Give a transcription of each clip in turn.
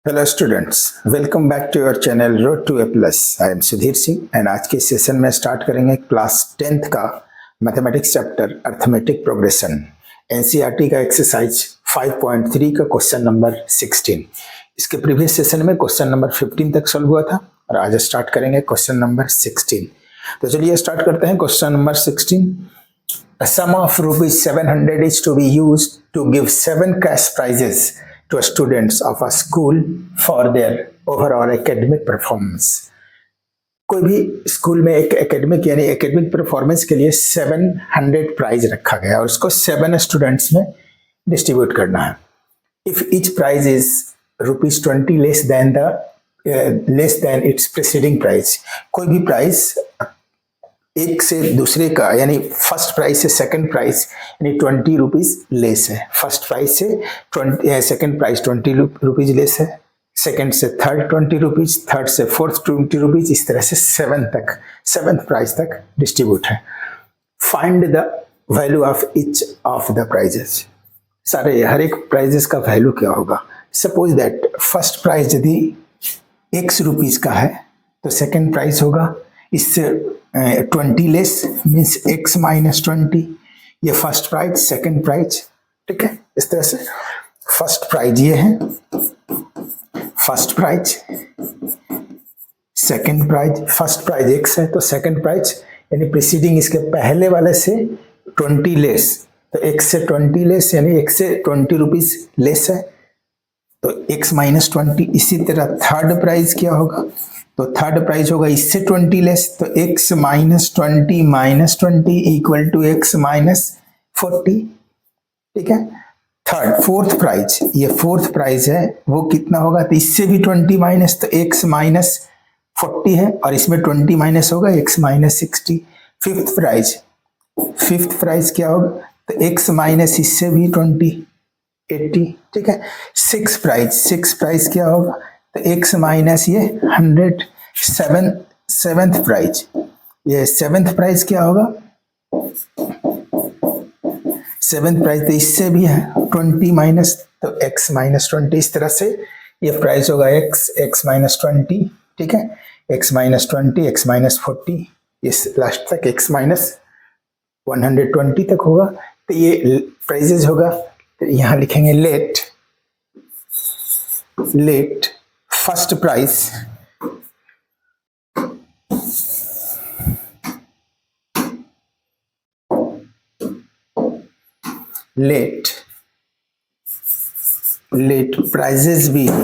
Hello students, welcome back to your channel road to A plus. I am Sudhir Singh and आज के session में start करेंगे class 10th का mathematics chapter arithmetic progression, NCERT का exercise 5.3 का question number 16। इसके previous session में question number 15 तक सॉल्व हुआ था और आज स्टार्ट करेंगे क्वेश्चन नंबर 16। तो चलिए स्टार्ट करते हैं question number 16। A sum of rupees 700 is to be used to give 7 cash prizes to students of a school for their overall academic performance। कोई भी स्कूल में एक एकेडमिक यानी एकेडमिक परफॉर्मेंस के लिए 700 प्राइज रखा गया और उसको 7 स्टूडेंट्स में डिस्ट्रीब्यूट करना है। If each prize is ₹20 less than its preceding prize, कोई भी प्राइज एक से दूसरे का यानी फर्स्ट प्राइस से सेकंड प्राइस यानी ₹20 लेस है, फर्स्ट प्राइस से सेकंड प्राइस ₹20 लेस है, सेकंड से थर्ड ₹20, थर्ड से फोर्थ ₹20, इस तरह से सेवेंथ प्राइस तक डिस्ट्रीब्यूट है। Find the value of each of the prizes. सारे हर एक प्राइजेस का वैल्यू क्या होगा। सपोज दैट फर्स्ट प्राइज यदि ₹X का है तो सेकंड प्राइस होगा इससे 20 लेस मीन्स X माइनस 20। ये फर्स्ट प्राइज सेकंड प्राइज, ठीक है। इस तरह से फर्स्ट प्राइज ये है, first prize second prize, first prize X है तो सेकंड प्राइज यानी प्रीसीडिंग इसके पहले वाले से 20 लेस, तो X से 20 लेस यानी X से ₹20 लेस है तो X माइनस 20। इसी तरह थर्ड प्राइज क्या होगा, तो थर्ड प्राइज होगा इससे 20 लेस तो X minus 20 equal to X minus 40, ठीक है। थर्ड फोर्थ प्राइज, ये फोर्थ प्राइज है वो कितना होगा, तो इससे भी 20 माइनस तो X माइनस 40 है और इसमें 20 माइनस होगा X माइनस 60। फिफ्थ प्राइज क्या होगा, तो X माइनस इससे भी 20 80, ठीक है। सिक्स प्राइज क्या होगा, तो X माइनस ये 100। सेवेंथ प्राइज, ये सेवेंथ प्राइज क्या होगा, सेवेंथ प्राइज तो इससे भी है 20 माइनस तो X माइनस 20। इस तरह से ये प्राइस होगा X माइनस 20, ठीक है। X माइनस 20, X माइनस 40, इस लास्ट तक X माइनस 120 तक होगा। तो ये प्राइजेज होगा, तो यहाँ लिखेंगे let first price let prizes भी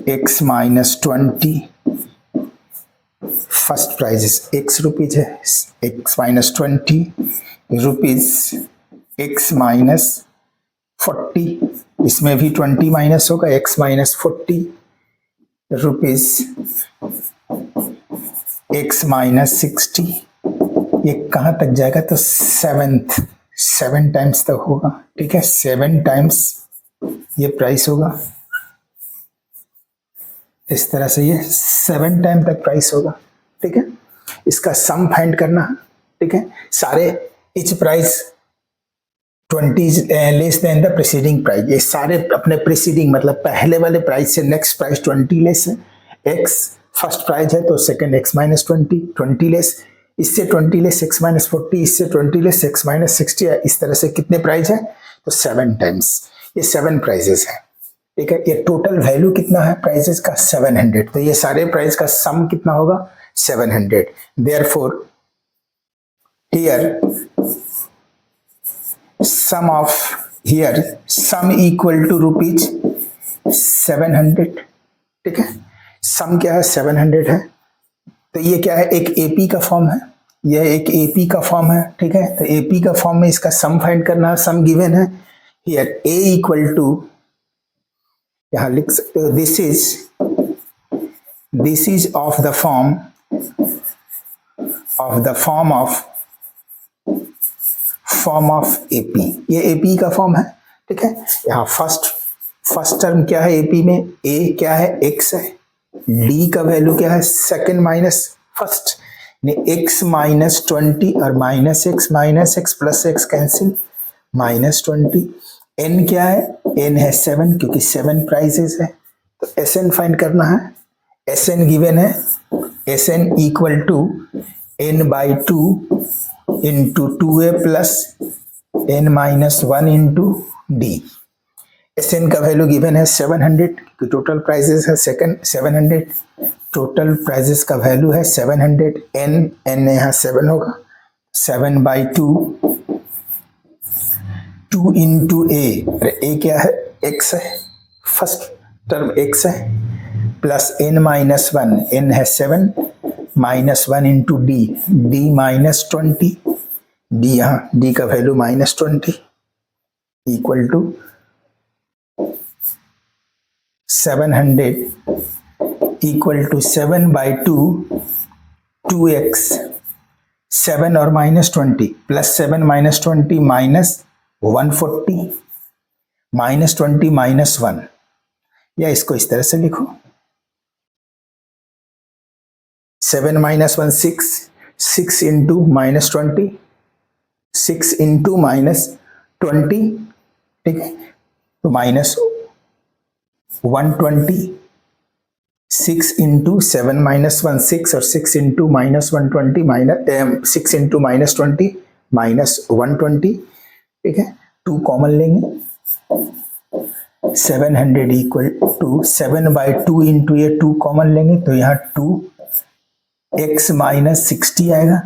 X minus 20। First prizes ₹X है, X minus 20 rupees X minus 40, इसमें भी 20 माइनस होगा X minus 40 rupees X minus 60। ये कहाँ तक जाएगा, तो 7 टाइम्स तक होगा, ठीक है। 7 टाइम्स ये प्राइस होगा, इस तरह से ये 7 टाइम तक प्राइस होगा, ठीक है। इसका सम फाइंड करना, ठीक है। सारे etch price 20 less then the preceding price, ये सारे अपने प्रीसीडिंग मतलब पहले वाले प्राइस से नेक्स्ट प्राइस 20 लेस है। X फर्स्ट प्राइस है तो सेकंड X माइनस 20 लेस, इससे 20 लेस X माइनस 40, इससे 20 लेस X माइनस 60 है। इस तरह से कितने प्राइस है, तो 7 टाइम्स, ये 7 प्राइजेस है, ठीक है। ये टोटल वैल्यू कितना है प्राइजेस का, 700। तो ये सारे प्राइस का सम कितना होगा, 700। देयरफॉर सम इक्वल टू ₹700, ठीक है। सम क्या है, 700 है। तो ये क्या है, एक एपी का फॉर्म है, यह एक एपी का फॉर्म है, ठीक है। तो एपी का फॉर्म में इसका सम फाइंड करना है, सम गिवन है हियर A इक्वल टू, यहाँ लिख सकते हो this is of the form of form of AP, ये एपी का फॉर्म है, ठीक है। यहाँ फर्स्ट टर्म क्या है एपी में, ए क्या है, एक्स है, डी का वैल्यू क्या है, second minus first, X minus 20 और minus X plus X cancel, minus 20। N क्या है, एन है 7 क्योंकि 7 प्राइजेस है, तो एस एन फाइंड करना है। एस एन गिवन है, S N equal to N by 2 into 2a plus N minus 1 into D. S N का वैल्यू गिवन है 700 कि टोटल प्राइजेस है सेकंड 700, टोटल प्राइजेस का वैल्यू है 700। एन यहाँ 7 होगा, 7 बाई 2 इंटू ए, अरे ए क्या है, एक्स है, फर्स्ट टर्म एक्स है, प्लस एन माइनस 1, एन है 7 minus 1 into D, D minus 20, D यहाँ डी का value minus 20 equal to 700 equal to 7 by 2x, 7 और माइनस 20 plus 7 minus 20 minus 140, minus 20 minus 1, या इसको इस तरह से लिखो 7 minus 1 6 into minus 20, 6 into minus 20, ठीक है, तो माइनस 120, 6 इंटू 7 माइनस 1 6 और 6 into minus 120 minus 6 into minus 20 minus 120, ठीक है, 2 कॉमन लेंगे, 700 इक्वल टू 7 बाई 2 इंटू ये 2 कॉमन लेंगे तो यहाँ 2x माइनस 60 आएगा,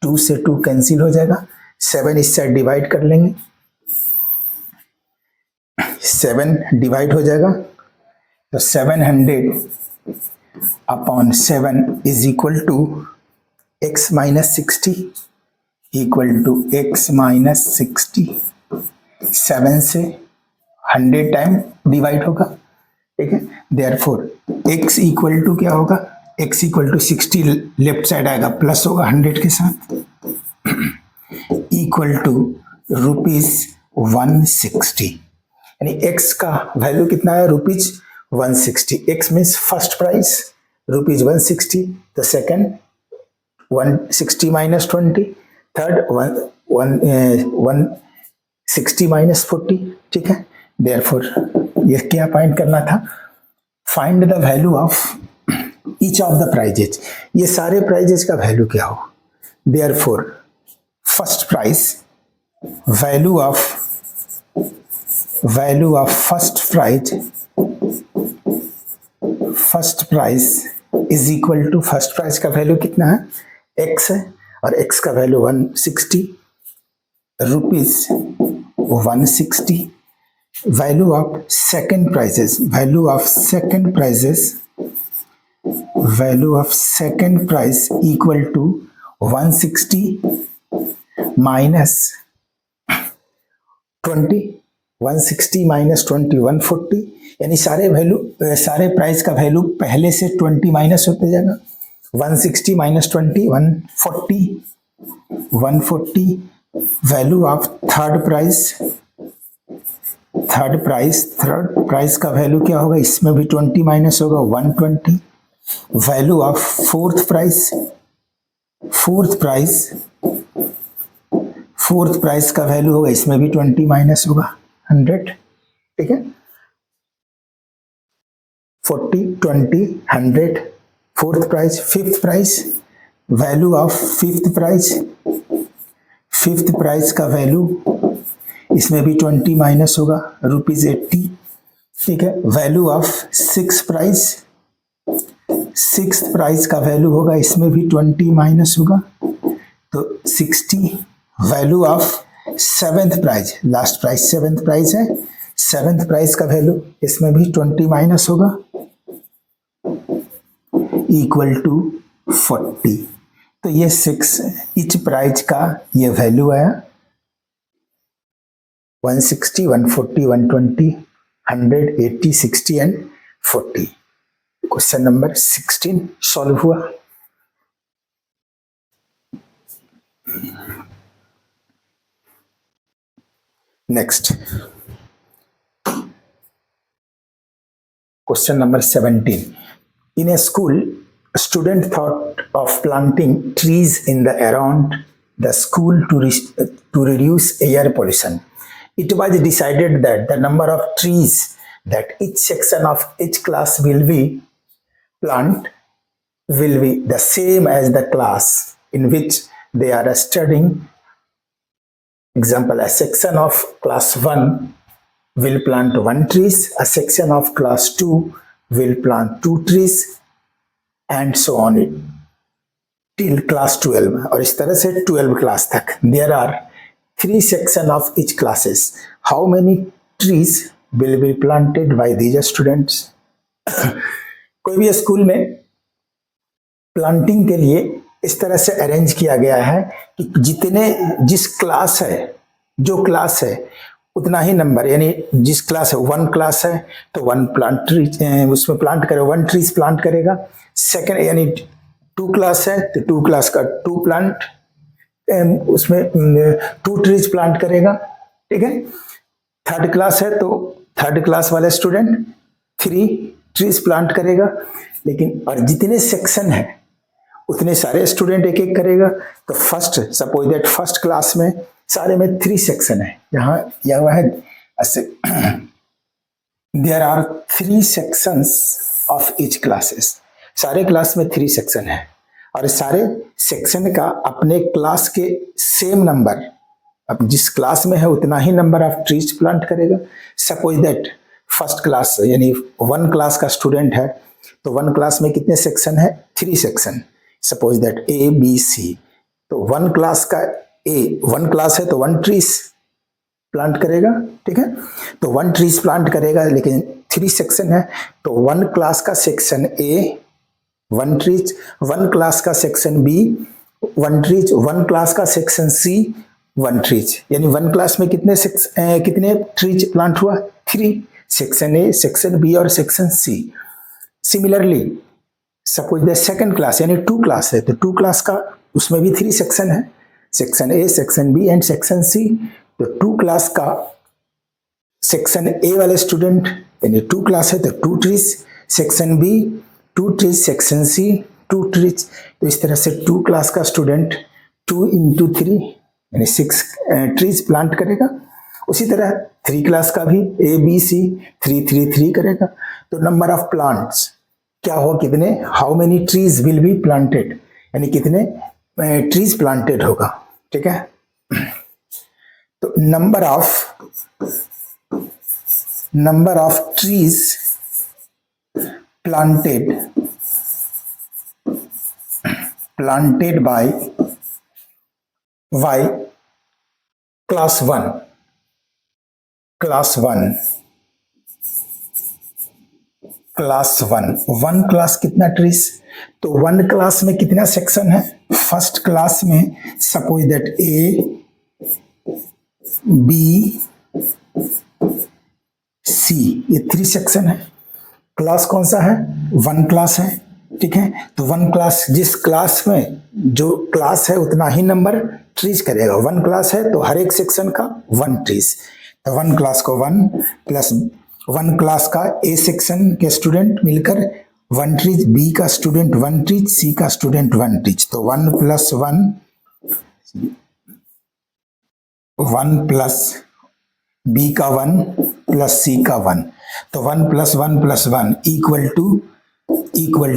2 से 2 कैंसिल हो जाएगा, 7 इस साइड डिवाइड कर लेंगे, 7 डिवाइड हो जाएगा तो 700 upon 7 is equal to x minus 60 equal to x minus 60, 7 से 100 टाइम डिवाइड होगा, ठीक है, देयरफॉर x इक्वल टू क्या होगा, x equal to 60 left side आएगा प्लस होगा 100 के साथ, इक्वल टू ₹160, यानी x का वैल्यू कितना है, ₹160, x मीन्स फर्स्ट प्राइस ₹160, तो सेकंड 160 माइनस 20, थर्ड 160 माइनस 40, ठीक है, देयरफॉर ये क्या फाइंड करना था, find the value of each of the prizes, ये सारे प्राइजेज का वैल्यू क्या हो, therefore first price value of first price is equal to, first price का वैल्यू कितना है, x है और x का value 160, ₹160, value of second price equal to 160 minus 20, 160 minus 20 140, यानी सारे प्राइस का वैल्यू पहले से 20 माइनस होते जाएगा, 160 minus 20 140, value of third price का वैल्यू क्या होगा, इसमें भी 20 माइनस होगा 120, वैल्यू ऑफ फोर्थ प्राइस का वैल्यू होगा, इसमें भी 20 माइनस होगा 100, ठीक है, 40 20 100, fourth price, fifth price, value of fifth price का वैल्यू, इसमें भी 20 माइनस होगा ₹80, ठीक है, वैल्यू ऑफ सिक्स्थ प्राइस का वैल्यू होगा, इसमें भी 20 माइनस होगा तो 60, value of seventh price, last price seventh price है, सेवेंथ प्राइस का वैल्यू, इसमें भी 20 माइनस होगा इक्वल टू 40, तो ये 6 इच प्राइस का ये वैल्यू आया 160 140 120 100 80 60 एंड 40। क्वेश्चन नंबर 16 सॉल्व हुआ। Next question number 17. In a school, a student thought of planting trees in the around the school to reduce air pollution. It was decided that the number of trees that each section of each class will be plant will be the same as the class in which they are studying. Example, a section of class 1 will plant 1 trees, a section of class 2 will plant 2 trees, and so on it till class 12. और इस तरह से 12 class तक. There are 3 sections of each classes. How many trees will be planted by these students? कोई भी school में planting के लिए इस तरह से अरेंज किया गया है कि जिस क्लास है, जो क्लास है उतना ही नंबर, यानी जिस क्लास है 1 क्लास है तो 1 प्लांट ट्री उसमें प्लांट करे 1 ट्रीज प्लांट करेगा. सेकंड यानी 2 क्लास है तो 2 क्लास का 2 प्लांट उसमें 2 ट्रीज प्लांट करेगा. ठीक है. थर्ड क्लास है तो थर्ड क्लास वाले स्टूडेंट 3 ट्रीज प्लांट करेगा. लेकिन और जितने सेक्शन है उतने सारे स्टूडेंट एक एक करेगा. तो first suppose that first class में सारे में 3 सेक्शन है. यहाँ यह हुआ है there are 3 sections of each classes. सारे क्लास में 3 सेक्शन है और सारे सेक्शन का अपने क्लास के सेम नंबर, अब जिस क्लास में है उतना ही नंबर ऑफ ट्रीज प्लांट करेगा. सपोज दैट फर्स्ट क्लास यानी 1 क्लास का स्टूडेंट है तो 1 क्लास में कितने सेक्शन है? 3 section. Suppose that A B C. तो 1 क्लास का ए 1 क्लास है तो 1 ट्रीज प्लांट करेगा. ठीक है. तो 1 ट्रीज प्लांट करेगा लेकिन 3 सेक्शन है तो 1 क्लास का सेक्शन ए 1 ट्रीज, 1 क्लास का सेक्शन बी 1 ट्रीज, 1 क्लास का सेक्शन सी 1 ट्रीज. यानी 1 क्लास में कितने ट्रीज प्लांट हुआ? 3. सेक्शन ए, सेक्शन बी और section C. Similarly suppose the second class यानी 2 क्लास है तो 2 क्लास का उसमें भी 3 सेक्शन है. Section A, section B and section C. तो 2 क्लास का सेक्शन ए वाले स्टूडेंट यानी 2 क्लास है तो 2 trees, section B 2 trees, section C 2 trees. तो इस तरह से 2 क्लास का स्टूडेंट 2 into 3 यानी 6 ट्रीज प्लांट करेगा. उसी तरह 3 क्लास का भी ए बी सी 3 3 3 करेगा. तो नंबर ऑफ प्लांट्स क्या हो, कितने, how many trees will be planted, यानी कितने ट्रीज प्लांटेड होगा. ठीक है. तो number of trees planted by class 1 1 class कितना ट्रीज? तो 1 क्लास में कितना सेक्शन है? फर्स्ट क्लास में suppose that A B C ये 3 सेक्शन है. क्लास कौन सा है? 1 क्लास है. ठीक है. तो 1 क्लास जिस क्लास में जो क्लास है उतना ही नंबर ट्रीज करेगा. 1 क्लास है तो हर एक सेक्शन का 1 ट्रीज. तो 1 क्लास को 1 प्लस 1 क्लास का ए सेक्शन के स्टूडेंट मिलकर 1 ट्रीज, बी का स्टूडेंट 1 ट्रीज, सी का स्टूडेंट 1 ट्रीज. तो 1 प्लस 1 प्लस बी का 1 प्लस सी का 1. तो 1 plus 1 plus 1 equal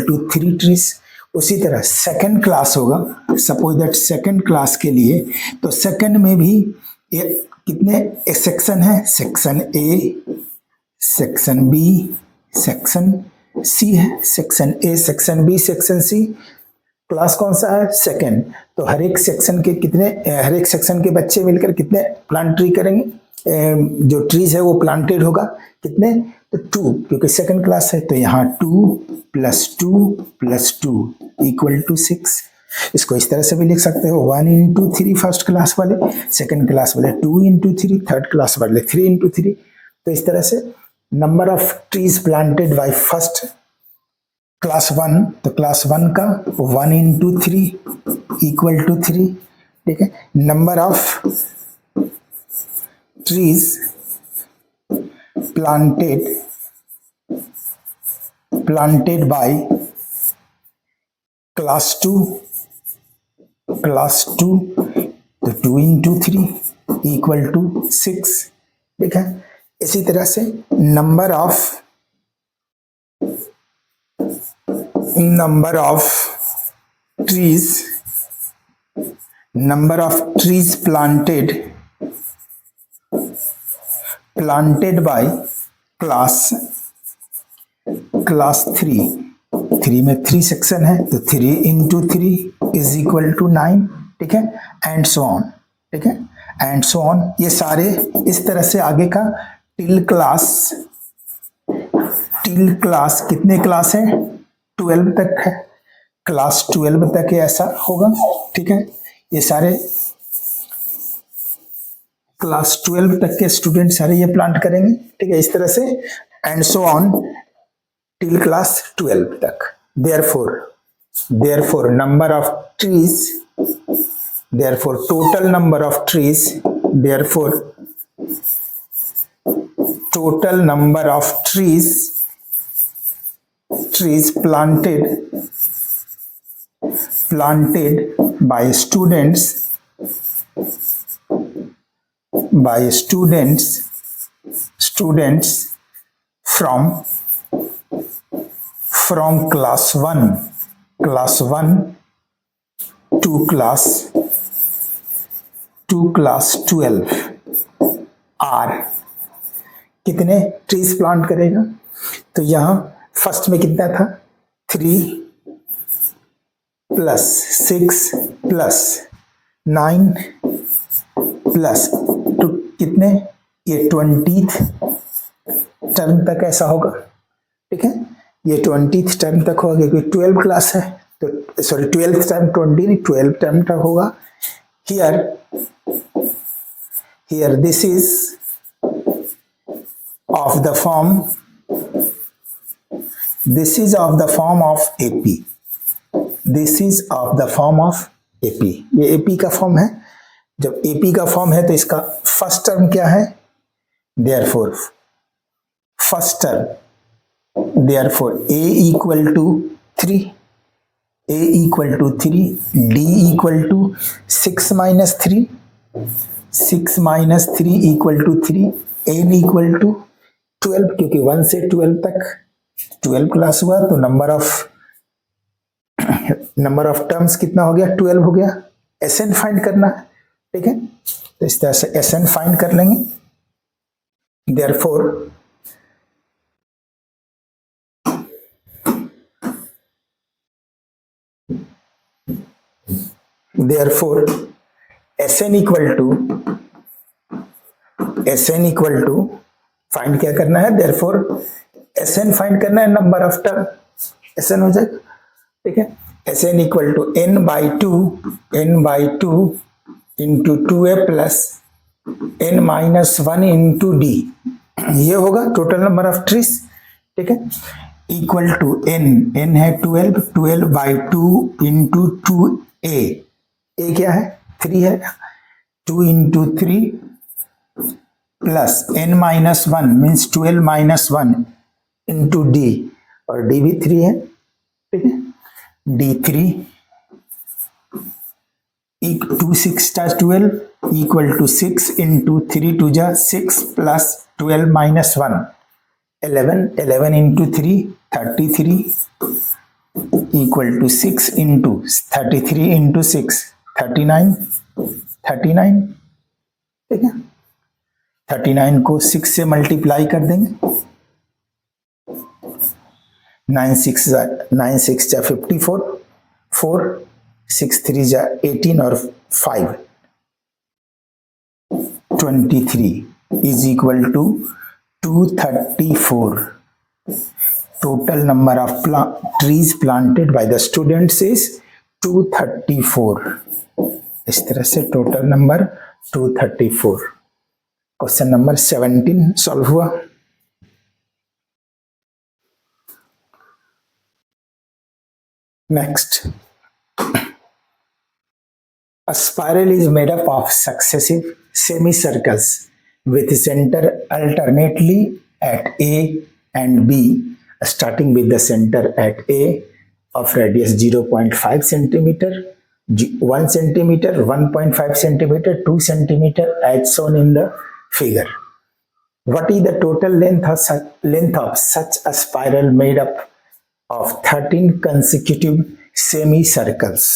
to 3 trees. उसी तरह सेकंड क्लास होगा. सपोज दैट सेकंड क्लास के लिए तो सेकंड में भी कितने सेक्शन है? Section A, section B, section C है. Section A, section B, section C. Class कौन सा है? सेकंड. तो हर एक सेक्शन के बच्चे मिलकर कितने प्लांट ट्री करेंगे? जो ट्रीज है वो प्लांटेड होगा. कितने? तो 2, क्योंकि सेकंड क्लास है. तो यहाँ 2 प्लस 2 इक्वल टू 6. इसको इस तरह से भी लिख सकते हो 1 into 3 फर्स्ट क्लास वाले, सेकंड क्लास वाले 2 into 3, थर्ड क्लास वाले 3 into 3. तो इस तरह से number of trees planted by first class 1, तो क्लास 1 का 1 into 3 इक्वल टू 3. ठीक है. Number of trees planted by class 2, तो 2 into 3 equal to 6, ठीक है। इसी तरह से number of trees planted by class 3 में 3 सेक्शन है, तो 3 into 3 is equal to 9, ठीक है, एंड सो ऑन, ठीक है, एंड सो ऑन। ये सारे इस तरह से आगे का टिल क्लास कितने क्लास है, 12 तक है, क्लास 12 तक ऐसा होगा, ठीक है। ये सारे क्लास 12 तक के स्टूडेंट सारे ये प्लांट करेंगे, ठीक है, इस तरह से and so on till class 12 तक। therefore number of trees, therefore total number of trees, therefore total number of trees planted by students from class 1 to class 12 are कितने ट्रीज प्लांट करेगा, तो यहां फर्स्ट में कितना था, 3 प्लस 6 प्लस 9 प्लस टू कितने, ये 20th टर्म तक ऐसा होगा, ठीक है, ये 20th टर्म तक होगा क्योंकि 12 क्लास है, तो सॉरी 12th टर्म 20 नहीं 12 टर्म तक होगा। Here this is of the form of AP, ये AP का फॉर्म है। जब AP का फॉर्म है तो इसका फर्स्ट टर्म क्या है, therefore A equal to 3, D equal to 6 minus 3 equal to 3, N equal to 12, क्योंकि 1 से 12 तक 12 क्लास हुआ, तो नंबर ऑफ टर्म्स कितना हो गया, 12 हो गया। SN फाइंड करना है, ठीक है, तो इस तरह से SN फाइंड कर लेंगे। therefore SN equal to find क्या करना है, therefore SN फाइंड करना है, नंबर ऑफ टर्म SN हो जाएगा, ठीक है। SN equal to n by 2 into 2a plus n minus 1 into d, ये होगा टोटल नंबर ऑफ ट्रीज, ठीक है, इक्वल टू n है 12 by 2 into 2a, a क्या है 3 है, 2 into 3 plus n minus 1 means 12 minus 1 into d, और d भी 3 है, ठीक है, d3 2 6 12 equal to 6 into 3 2 जा 6 plus 12 minus 1 11 into 3 33 equal to 6 into 33 into 6 39, ठीक है, 39 को 6 से मल्टीप्लाई कर देंगे, 9 6 जा 54, 4 6 3 जा 18 और 5 23 is equal to 234. Total number of trees planted by the students is 234. इस तरह से total number 234। Question number 17 solve हुआ। Next, a spiral is made up of successive semicircles with center alternately at A and B, starting with the center at A of radius 0.5 centimeter, 1 centimeter, 1.5 centimeter, 2 centimeter as shown in the figure. What is the total length of such a spiral made up of 13 consecutive semicircles?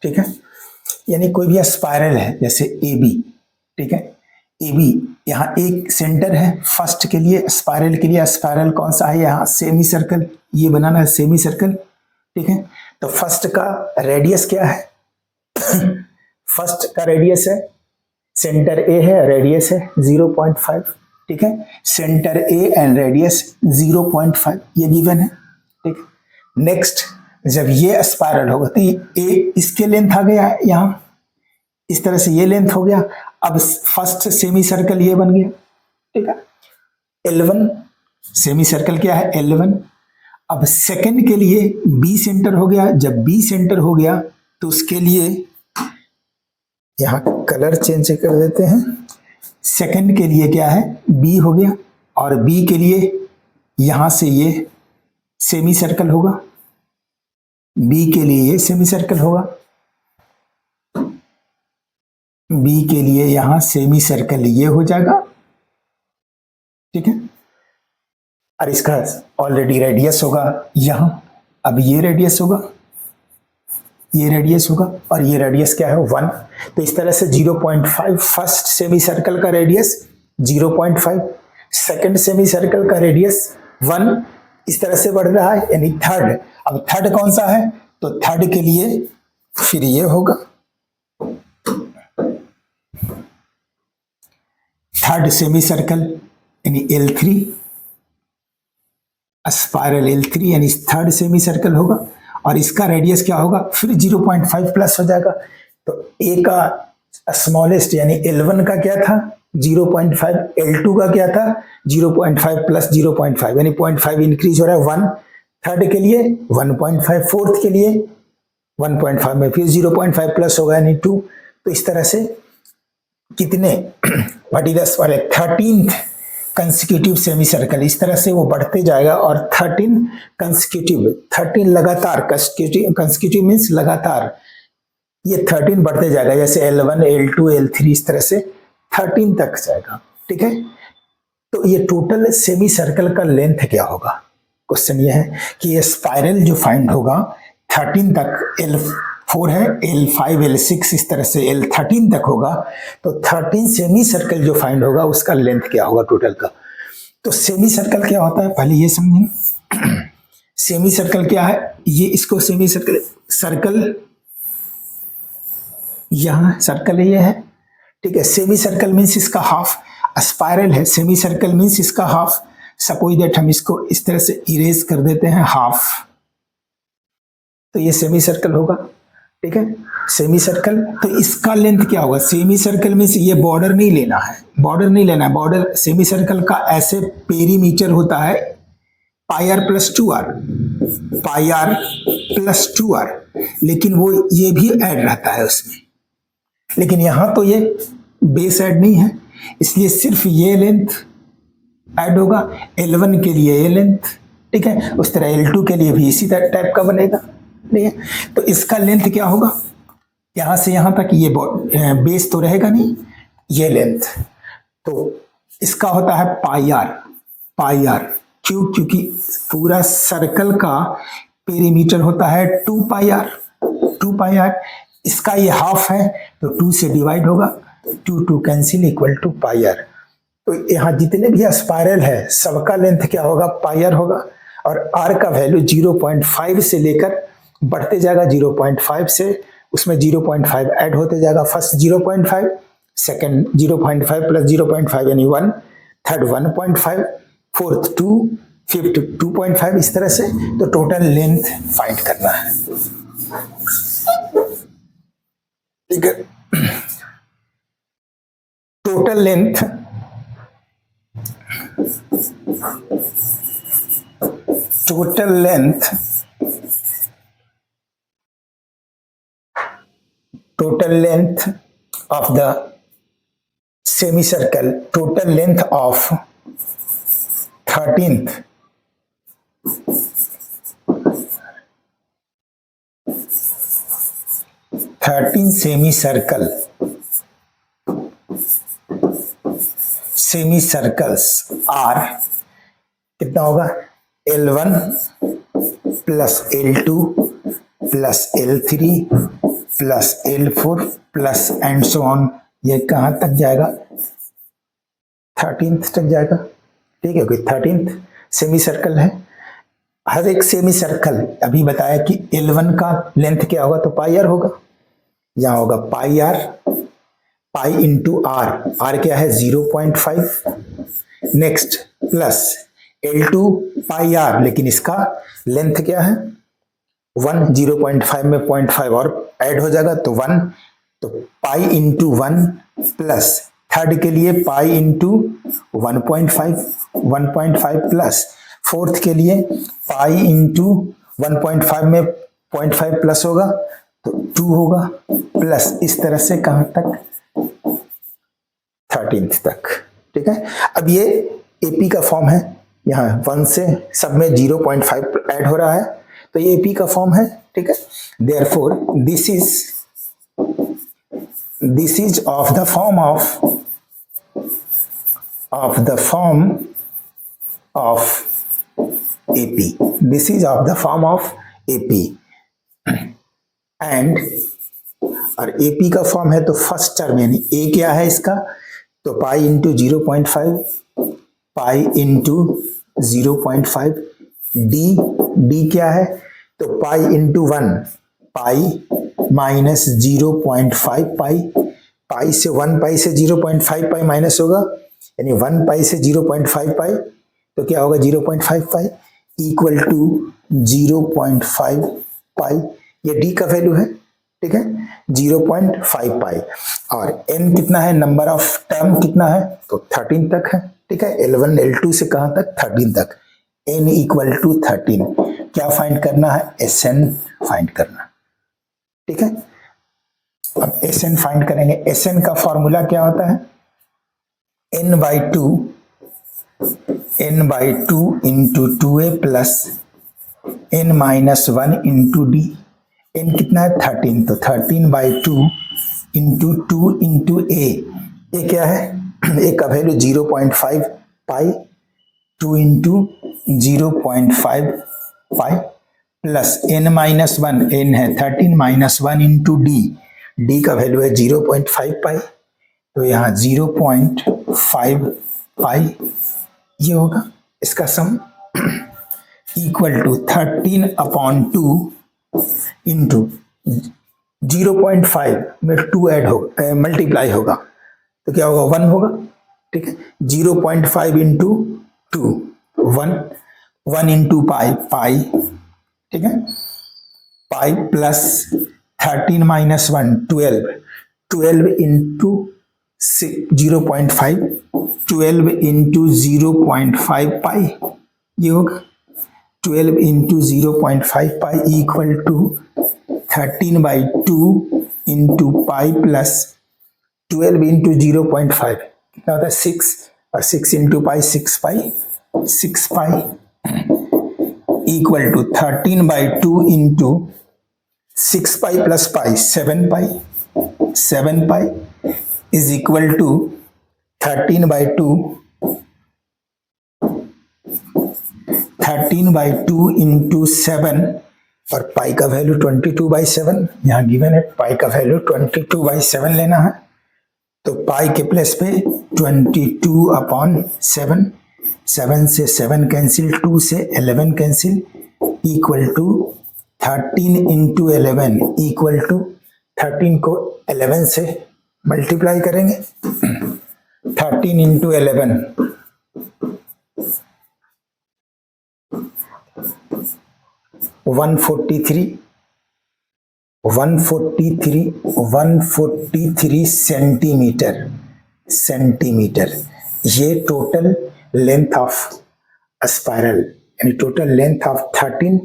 ठीक है, यानी कोई भी spiral है जैसे A B, ठीक है, A B यहाँ एक सेंटर है फर्स्ट के लिए, स्पाइरल के लिए स्पाइरल कौन सा है, यहाँ सेमी सर्कल, ये बनाना है सेमी सर्कल, ठीक है। तो फर्स्ट का रेडियस क्या है फर्स्ट का रेडियस है, सेंटर ए है, रेडियस है 0.5, ठीक है, सेंटर ए एंड रेडियस 0.5, ये गिवन है, ठीक है। नेक्स्ट जब ये स्पाइरल होगा तो ये इसके लेंथ आ गया यहाँ, इस तरह से ये लेंथ हो गया। अब फर्स्ट सेमी सर्कल ये बन गया, ठीक है, L1 सेमी सर्कल क्या है L1। अब सेकंड के लिए बी सेंटर हो गया, जब बी सेंटर हो गया तो उसके लिए यहाँ कलर चेंज कर देते हैं, सेकंड के लिए क्या है बी हो गया, और बी के लिए यहां से ये सेमी सर्कल होगा, बी के लिए ये सेमी सर्कल होगा, बी के लिए यहां सेमी सर्कल ये हो जाएगा, ठीक है, और इसका ऑलरेडी रेडियस होगा यहां, अब ये रेडियस होगा, ये रेडियस होगा, और ये रेडियस क्या है 1। तो इस तरह से 0.5 फर्स्ट सेमी सर्कल का रेडियस 0.5, सेकंड सेमी सर्कल का रेडियस 1, इस तरह से बढ़ रहा है, यानी थर्ड। अब थर्ड कौन सा है, तो थर्ड के लिए फिर ये होगा, थर्ड सेमी सर्कल यानी L3, स्पाइरल L3 यानी थर्ड सेमी सर्कल होगा, और इसका रेडियस क्या होगा फिर 0.5 प्लस हो जाएगा। तो ए का स्मॉलेस्ट यानी L1 का क्या था 0.5, L2 का क्या था 0.5 प्लस 0.5 यानी 0.5 इंक्रीज हो रहा है 1, थर्ड के लिए 1.5, फोर्थ के लिए 1.5 में फिर 0.5 प्लस होगा यानी 2। तो इस तरह से कितने what is the 13th consecutive semi circle, इस तरह से वो बढ़ते जाएगा, और 13 कंसेक्यूटिव, 13 लगातार, कंसेक्यूटिव मीन्स लगातार, ये 13 बढ़ते जाएगा, जैसे L1 L2 L3 इस तरह से 13 तक जाएगा, ठीक है। तो ये टोटल सेमी सर्कल का लेंथ क्या होगा, क्वेश्चन ये है कि ये स्पाइरल जो फाइंड होगा 13 तक, L4 है, L5 L6 इस तरह से L13 तक होगा, तो 13 सेमी सर्कल जो फाइंड होगा उसका लेंथ क्या होगा टोटल का। तो सेमी सर्कल क्या होता है पहले ये समझें। सेमी सर्कल क्या है, ये इसको सेमी सर्कल, सर्कल यहाँ सर्कल ये है, ठीक है, सेमी सर्कल मीन्स इसका हाफ, स्पाइरल है, सेमी सर्कल मीन्स इसका हाफ, सपोज दैट हम इसको इस तरह से इरेज कर देते हैं हाफ, तो ये सेमी सर्कल होगा, ठीक है, सेमी सर्कल। तो इसका लेंथ क्या होगा, सेमी सर्कल मीन्स ये बॉर्डर नहीं लेना है, बॉर्डर नहीं लेना है, बॉर्डर सेमी सर्कल का ऐसे पेरीमीटर होता है pi r plus 2r, pi r plus 2r, लेकिन वो ये भी ऐड रहता है उसमें, लेकिन यहां तो ये बेस ऐड नहीं है, इसलिए सिर्फ ये लेंथ ऐड होगा, L1 के लिए ये लेंथ, ठीक है, उस तरह L2 के लिए भी इसी टाइप का बनेगा, ठीक है। तो इसका लेंथ क्या होगा, यहां से यहां तक ये बेस तो रहेगा नहीं, ये लेंथ, तो इसका होता है पाई आर, पाई आर क्यों, क्योंकि पूरा सर्कल का पेरीमीटर होता है 2 पाई आर, 2 पाई आर, इसका ये हाफ है तो 2 से डिवाइड होगा, 2 cancel equal to pi r. तो यहाँ जितने भी स्पाइरल है सबका लेंथ क्या होगा पाई आर होगा, और आर का वैल्यू 0.5 से लेकर बढ़ते जाएगा, 0.5 से उसमें 0.5 ऐड होते जाएगा, फर्स्ट 0.5, सेकंड 0.5 प्लस 0.5 यानी 1, थर्ड 1.5, फोर्थ 2, फिफ्थ 2.5, इस तरह से। तो टोटल लेंथ फाइंड करना है, ठीक है। Total length total length of the semicircle, total length of 13th semicircles are कितना होगा L1 plus L2 plus L3 plus L4 plus and so on. ये कहाँ तक जाएगा 13th तक जाएगा। ठीक है, कोई 13th सेमी सर्कल है। हर एक सेमी सर्कल अभी बताया कि L1 का लेंथ क्या होगा तो पाई आर होगा, यहाँ होगा pi r, pi into r, r क्या है 0.5, next plus L2 pi are, लेकिन इसका लेंथ क्या है 1, 0.5 में 0.5 और ऐड हो जाएगा तो 1, तो पाई इंटू 1 प्लस थर्ड के लिए पाई इंटू 1.5 प्लस फोर्थ के लिए पाई इंटू 1.5 में 0.5 प्लस होगा तो 2 होगा, प्लस इस तरह से कहां तक 13th तक। ठीक है, अब ये एपी का फॉर्म है, यहाँ 1 से सब में 0.5 ऐड हो रहा है तो ये एपी का फॉर्म है। ठीक है, therefore this is of the form of AP, this is of the form of AP and और AP का फॉर्म है तो फर्स्ट टर्म यानी A क्या है इसका तो pi into 0.5, pi into 0.5, D क्या है तो पाई इंटू 1, पाई माइनस 0.5 पाई, पाई से 1 पाई से 0.5 पाई माइनस होगा यानी 1 पाई से 0.5 पाई तो क्या होगा 0.5 पाई इक्वल टू 0.5 पाई, ये डी का वैल्यू है। ठीक है, 0.5 पाई और n कितना है, नंबर ऑफ टर्म कितना है तो 13 तक है। ठीक है, L1 L2 से कहां तक 13 तक, n इक्वल टू 13, क्या फाइंड करना है Sn फाइंड करना। ठीक है, अब Sn फाइंड करेंगे। Sn का फॉर्मूला क्या होता है n by 2 into 2a plus n minus 1 into D, n कितना है 13 तो 13 by 2 इंटू 2 इंटू a, ये क्या है a का वैल्यू 0.5 पाई, 2 into 0.5 pi plus n minus 1, n है 13 माइनस 1 इंटू डी, डी का वैल्यू है 0.5 पाई तो यहाँ 0.5 पाई ये होगा इसका सम इक्वल टू 13/2 इंटू 0.5 में 2 ऐड होगा मल्टीप्लाई होगा तो क्या होगा 1 होगा। ठीक है, 0.5 इंटू 2 1 इंटू पाई। ठीक है, pi plus 13 minus 1 12 into 0.5, 12 into 0.5 pi ये होगा 12 into 0.5 pi equal to 13 by 2 into pi plus 12 into 0.5 कितना होता है 6 और 6 into pi 6 pi equal to 13 by 2 into 6 pi plus pi 7 pi is equal to 13 by 2 into 7 और पाई का value 22/7 यहाँ given है, पाई का वैल्यू 22/7 लेना है तो पाई के प्लेस पे 22/7, 7 से 7 कैंसिल, 2 से 11 cancel equal to 13 into 11 equal to 13 को 11 से मल्टीप्लाई करेंगे 13 इंटू 11 143 सेंटीमीटर ये टोटल लेंथ ऑफ स्पाइरल यानी total length of 13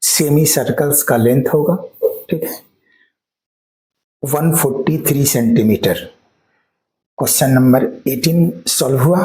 semicircles का लेंथ होगा। ठीक है, 143 सेंटीमीटर क्वेश्चन नंबर 18 सॉल्व हुआ।